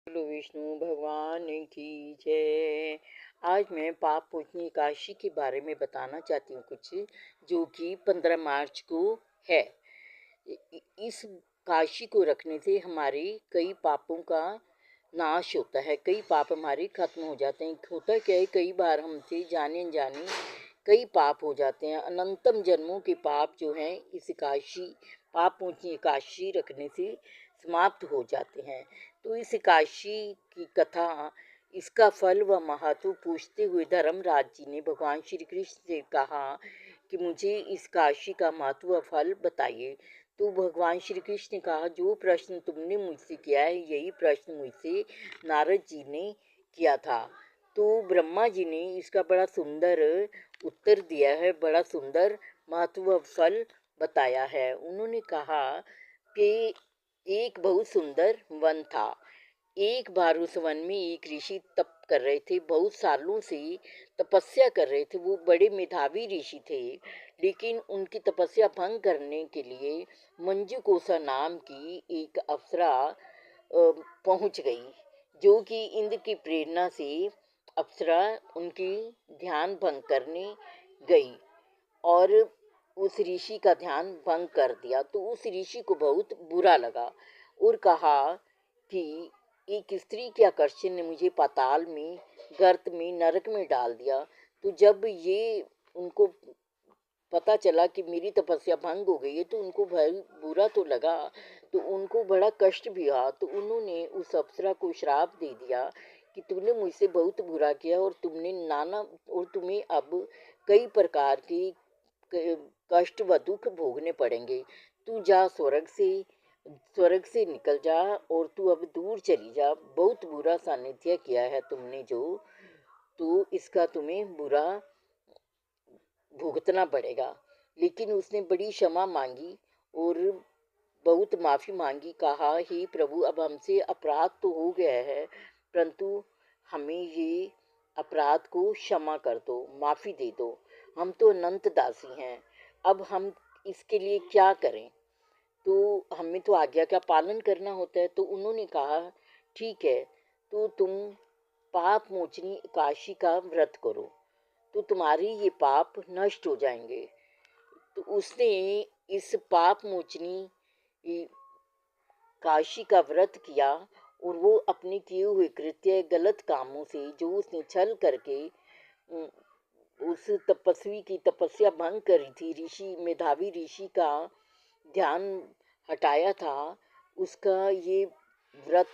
बोलो विष्णु भगवान की जय। आज मैं पाप मोचनी एकादशी के बारे में बताना चाहती हूँ कुछ, जो कि 15 मार्च को है। इस काशी को रखने से हमारे कई पापों का नाश होता है, कई पाप हमारे खत्म हो जाते हैं। होता क्या है, कई बार हमसे जाने अनजाने कई पाप हो जाते हैं। अनंतम जन्मों के पाप जो हैं इस एकादशी पाप मोचनी एकादशी रखने से समाप्त हो जाते हैं। तो इस एकादशी की कथा, इसका फल व महत्व पूछते हुए धर्मराज जी ने भगवान श्री कृष्ण से कहा कि मुझे इस एकादशी का महत्व व फल बताइए। तो भगवान श्री कृष्ण ने कहा, जो प्रश्न तुमने मुझसे किया है यही प्रश्न मुझसे नारद जी ने किया था। तो ब्रह्मा जी ने इसका बड़ा सुंदर उत्तर दिया है, बड़ा सुंदर महत्व फल बताया है। उन्होंने कहा कि एक बहुत सुंदर वन था। एक बार उस वन में एक ऋषि तप कर रहे थे, बहुत सालों से तपस्या कर रहे थे। वो बड़े मेधावी ऋषि थे, लेकिन उनकी तपस्या भंग करने के लिए मंजू कोसा नाम की एक अप्सरा पहुंच गई, जो कि इंद्र की प्रेरणा से अप्सरा उनकी ध्यान भंग करने गई और उस ऋषि का ध्यान भंग कर दिया। तो उस ऋषि को बहुत बुरा लगा और कहा कि एक स्त्री के आकर्षण ने मुझे पाताल में, गर्त में, नरक में डाल दिया। तो जब ये उनको पता चला कि मेरी तपस्या भंग हो गई है, तो उनको भाई बुरा तो लगा, तो उनको बड़ा कष्ट भी हुआ। तो उन्होंने उस अप्सरा को श्राप दे दिया कि तुमने मुझसे बहुत बुरा किया और तुम्हें अब कई प्रकार की कष्ट व दुख भोगने पड़ेंगे। तू जा, स्वर्ग से निकल जा और तू अब दूर चली जा। बहुत बुरा सानिध्य किया है तुमने जो, तो इसका तुम्हें बुरा भुगतना पड़ेगा। लेकिन उसने बड़ी क्षमा मांगी और बहुत माफ़ी मांगी। कहा, हे प्रभु, अब हमसे अपराध तो हो गया है, परंतु हमें ये अपराध को क्षमा कर दो, माफ़ी दे दो। हम तो अनंत दासी हैं, अब हम इसके लिए क्या करें? तो हमें तो आज्ञा का पालन करना होता है। तो उन्होंने कहा, ठीक है, तो तुम पाप मोचनी एकादशी का व्रत करो, तो तुम्हारे ये पाप नष्ट हो जाएंगे। तो उसने इस पाप मोचनी काशी का व्रत किया और वो अपने किए हुए कृत्य, गलत कामों से, जो उसने छल करके उस तपस्वी की तपस्या भंग करी थी, ऋषि, मेधावी ऋषि का ध्यान हटाया था, उसका ये व्रत